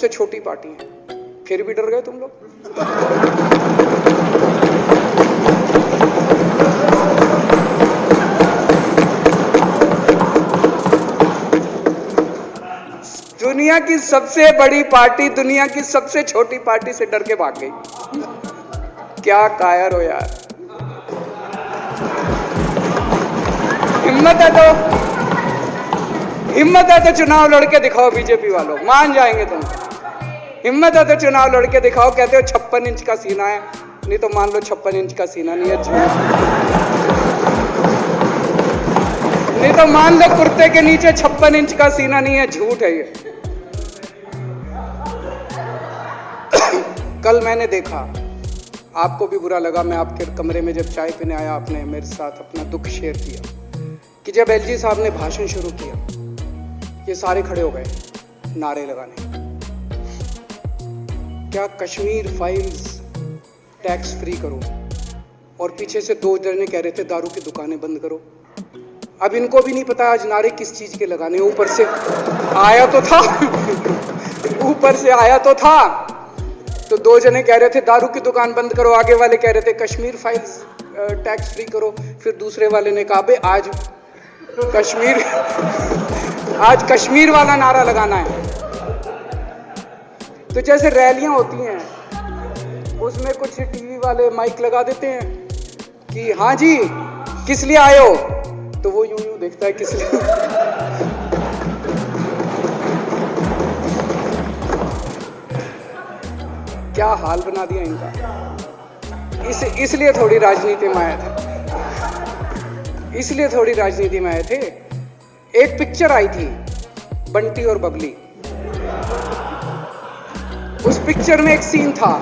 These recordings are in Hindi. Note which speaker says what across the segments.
Speaker 1: सबसे छोटी पार्टी है, फिर भी डर गए तुम लोग। दुनिया की सबसे बड़ी पार्टी दुनिया की सबसे छोटी पार्टी से डर के भाग गई। क्या कायर हो यार। हिम्मत है तो चुनाव लड़के दिखाओ बीजेपी वालों, मान जाएंगे तुम। हिम्मत है तो चुनाव लड़के दिखाओ। कहते हो 56 इंच का सीना है, नहीं तो मान लो 56 इंच का सीना नहीं है, झूठ। नहीं तो मान लो कुर्ते के नीचे 56 इंच का सीना नहीं है, झूठ है ये। कल मैंने देखा, आपको भी बुरा लगा, मैं आपके कमरे में जब चाय पीने आया, आपने मेरे साथ अपना दुख शेयर किया कि जब एलजी साहब ने भाषण शुरू किया, ये सारे खड़े हो गए नारे लगाने। क्या कश्मीर फाइल्स टैक्स फ्री करो, और पीछे से 2 जने कह रहे थे दारू की दुकानें बंद करो। अब इनको भी नहीं पता आज नारे किस चीज के लगाने। ऊपर से आया तो था ऊपर से आया तो था, तो 2 जने कह रहे थे दारू की दुकान बंद करो, आगे वाले कह रहे थे कश्मीर फाइल्स टैक्स फ्री करो, फिर दूसरे वाले ने कहा आज कश्मीर वाला नारा लगाना है। तो जैसे रैलियां होती हैं, उसमें कुछ टीवी वाले माइक लगा देते हैं कि हाँ जी किस लिए आए हो, तो वो यूं देखता है किस लिए। क्या हाल बना दिया इनका। इसलिए थोड़ी राजनीति में आए थे, इसलिए थोड़ी राजनीति में आए थे। एक पिक्चर आई थी बंटी और बबली, उस पिक्चर में एक सीन था,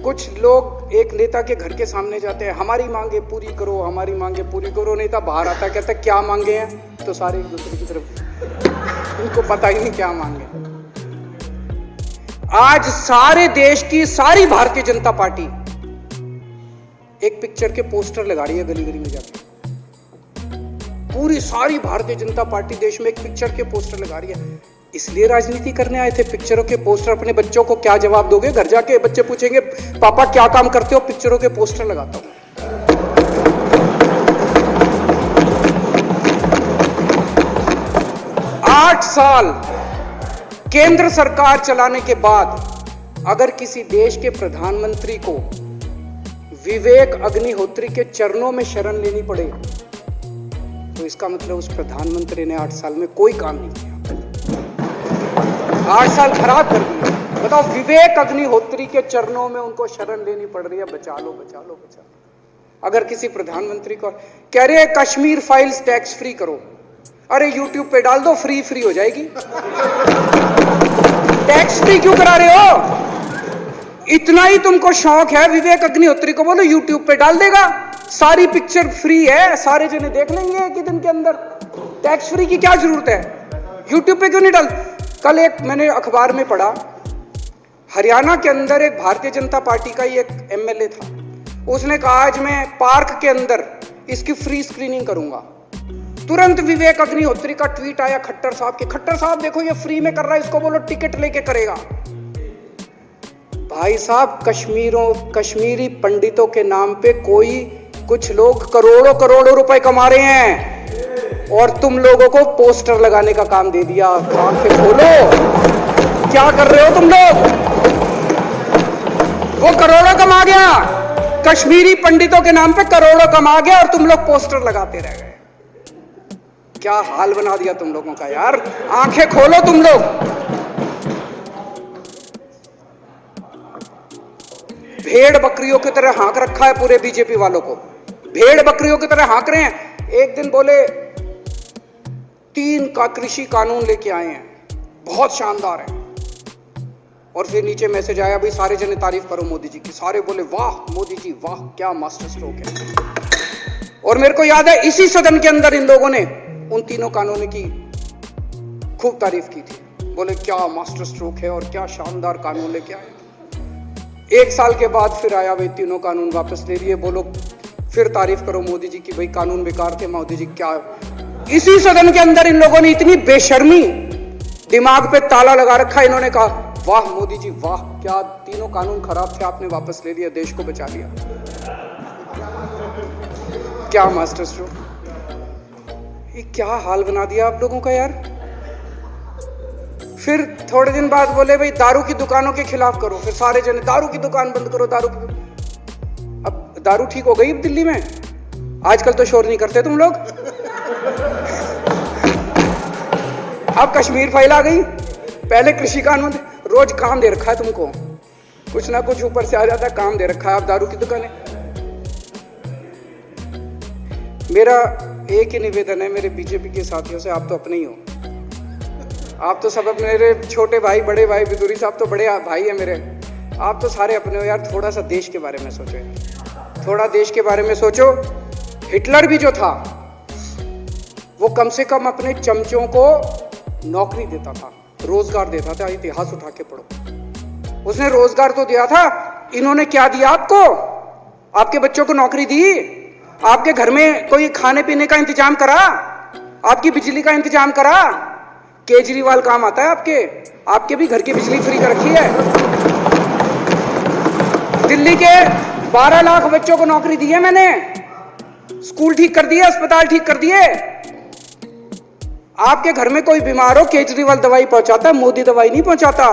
Speaker 1: कुछ लोग एक नेता के घर के सामने जाते हैं, हमारी मांगे पूरी करो, हमारी मांगे पूरी करो। नेता बाहर आता है, कहता है क्या मांगे हैं, तो सारे एक दूसरे की तरफ, उनको पता ही नहीं क्या मांगे। आज सारे देश की सारी भारतीय जनता पार्टी एक पिक्चर के पोस्टर लगा रही है गली गली में जाके। पूरी सारी भारतीय जनता पार्टी देश में एक पिक्चर के पोस्टर लगा रही है। इसलिए राजनीति करने आए थे, पिक्चरों के पोस्टर। अपने बच्चों को क्या जवाब दोगे? घर जाके बच्चे पूछेंगे पापा क्या काम करते हो? पिक्चरों के पोस्टर लगाता हूं। 8 साल केंद्र सरकार चलाने के बाद अगर किसी देश के प्रधानमंत्री को विवेक अग्निहोत्री के चरणों में शरण लेनी पड़े, तो इसका मतलब उस प्रधानमंत्री ने 8 साल में कोई काम नहीं किया। 8 साल खराब कर दिए। बताओ, विवेक अग्निहोत्री के चरणों में उनको शरण लेनी पड़ रही है, बचा लो बचा लो बचा लो। अगर किसी प्रधानमंत्री को कह रहे हैं कश्मीर फाइल्स टैक्स फ्री करो, अरे यूट्यूब पे डाल दो, फ्री हो जाएगी। टैक्स फ्री क्यों करा रहे हो? इतना ही तुमको शौक है, विवेक अग्निहोत्री को बोलो यूट्यूब पे डाल देगा, सारी पिक्चर फ्री है, सारे जने देख लेंगे एक ही दिन के अंदर। टैक्स फ्री की क्या जरूरत है? यूट्यूब पे क्यों नहीं डाल? कल एक मैंने अखबार में पढ़ा, हरियाणा के अंदर एक भारतीय जनता पार्टी का ही एक एमएलए था, उसने कहा आज मैं पार्क के अंदर इसकी फ्री स्क्रीनिंग करूंगा। तुरंत विवेक अग्निहोत्री का ट्वीट आया खट्टर साहब के, खट्टर साहब देखो ये फ्री में कर रहा है, इसको बोलो टिकट लेके करेगा। भाई साहब, कश्मीरी पंडितों के नाम पे कुछ लोग करोड़ों रुपए कमा रहे हैं, और तुम लोगों को पोस्टर लगाने का काम दे दिया। आंखें खोलो, क्या कर रहे हो तुम लोग? वो करोड़ों कमा गया, कश्मीरी पंडितों के नाम पे करोड़ों कमा गया, और तुम लोग पोस्टर लगाते रह गए। क्या हाल बना दिया तुम लोगों का यार। आंखें खोलो तुम लोग। भेड़ बकरियों की तरह हाँक रखा है पूरे बीजेपी वालों को, भेड़ बकरियों की तरह हाँक रहे हैं। एक दिन बोले 3 का कृषि कानून लेके आए हैं, बहुत शानदार है, और फिर नीचे मैसेज आया भाई सारे जने तारीफ करो मोदी जी की। सारे बोले वाह मोदी जी वाह, क्या मास्टर स्ट्रोक है। और मेरे को याद है इसी सदन के अंदर इन लोगों ने उन 3 कानूनों की खूब तारीफ की थी, बोले क्या मास्टर स्ट्रोक है और क्या शानदार कानून लेके आए। 1 साल के बाद फिर आया भाई 3 कानून वापस ले लिए, बोलो फिर तारीफ करो मोदी जी की, भाई कानून बेकार थे मोदी जी। क्या इसी सदन के अंदर इन लोगों ने इतनी बेशर्मी दिमाग पे ताला लगा रखा है इन्होंने। कहा वाह मोदी जी वाह, क्या तीनों कानून खराब थे आपने वापस ले लिया, देश को बचा लिया। क्या मास्टर स्ट्रोक, ये क्या हाल बना दिया आप लोगों का यार। फिर थोड़े दिन बाद बोले भाई दारू की दुकानों के खिलाफ करो, फिर सारे जने दारू की दुकान बंद करो, दारू की। अब दारू ठीक हो गई अब दिल्ली में, आजकल तो शोर नहीं करते तुम लोग। अब कश्मीर फाइल आ गई, पहले कृषि कानून, रोज काम दे रखा है तुमको, कुछ ना कुछ ऊपर से आ जाता है, काम दे रखा है। आप दारू की दुकानें। मेरा एक ही निवेदन है मेरे बीजेपी के साथियों से, आप तो अपने ही हो, आप तो सब अपने, मेरे छोटे भाई बड़े भाई बिदुरी साहब तो बड़े भाई है मेरे, आप तो सारे अपने हो यार। थोड़ा सा देश के बारे में सोचो, थोड़ा देश के बारे में सोचो। हिटलर भी जो था वो कम से कम अपने चमचों को नौकरी देता था, रोजगार देता था। इतिहास उठा के पढ़ो, उसने रोजगार तो दिया था। इन्होंने क्या दिया आपको? आपके बच्चों को नौकरी दी, आपके घर में कोई खाने पीने का इंतजाम करा, आपकी बिजली का इंतजाम करा। केजरीवाल काम आता है आपके भी घर की बिजली फ्री कर रखी है। दिल्ली के 12 लाख बच्चों को नौकरी दी है मैंने, स्कूल ठीक कर दिए, अस्पताल ठीक कर दिए। आपके घर में कोई बीमार हो, केजरीवाल दवाई पहुंचाता है, मोदी दवाई नहीं पहुंचाता।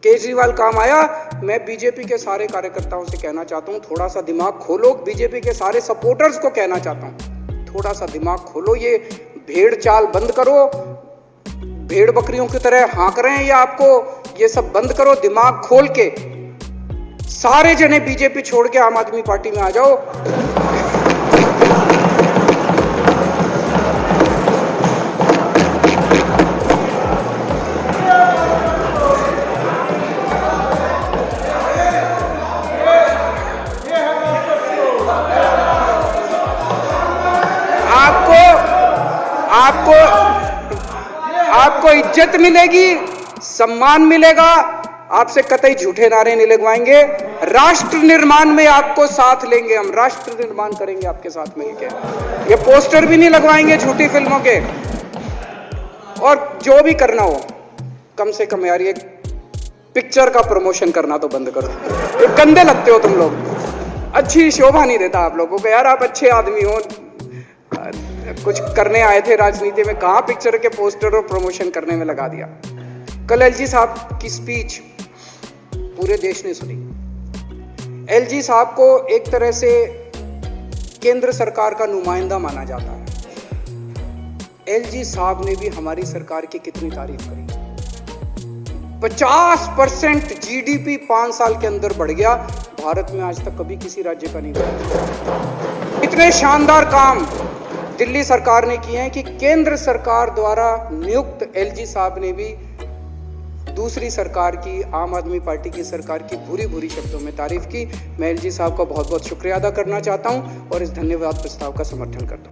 Speaker 1: केजरीवाल काम आया। मैं बीजेपी के सारे कार्यकर्ताओं से कहना चाहता हूं, थोड़ा सा दिमाग खोलो। बीजेपी के सारे सपोर्टर्स को कहना चाहता हूं, थोड़ा सा दिमाग खोलो। ये भेड़ चाल बंद करो, भेड़ बकरियों की तरह हाँक रहे हैं ये आपको, ये सब बंद करो। दिमाग खोल के सारे जने बीजेपी छोड़ के आम आदमी पार्टी में आ जाओ। आपको इज्जत मिलेगी, सम्मान मिलेगा, आपसे कतई झूठे नारे नहीं लगवाएंगे। राष्ट्र निर्माण में आपको साथ लेंगे, हम राष्ट्र निर्माण करेंगे आपके साथ मिलकर। ये पोस्टर भी नहीं लगवाएंगे झूठी फिल्मों के। और जो भी करना हो, कम से कम यार ये पिक्चर का प्रमोशन करना तो बंद करो। ये गंदे लगते हो तुम लोग, अच्छी शोभा नहीं देता आप लोगों को यार। आप अच्छे आदमी हो, कुछ करने आए थे राजनीति में, कहां पिक्चर के पोस्टर और प्रमोशन करने में लगा दिया। कल एलजी साहब की स्पीच पूरे देश ने सुनी। एलजी साहब को एक तरह से केंद्र सरकार का नुमाइंदा माना जाता है। एलजी साहब ने भी हमारी सरकार की कितनी तारीफ करी। 50% जीडीपी 5 साल के अंदर बढ़ गया, भारत में आज तक कभी किसी राज्य का नहीं हुआ। इतने शानदार काम दिल्ली सरकार ने किए हैं कि केंद्र सरकार द्वारा नियुक्त एलजी साहब ने भी दूसरी सरकार की, आम आदमी पार्टी की सरकार की बुरी बुरी शब्दों में तारीफ की। मैं एलजी साहब का बहुत बहुत शुक्रिया अदा करना चाहता हूं और इस धन्यवाद प्रस्ताव का समर्थन करता हूं।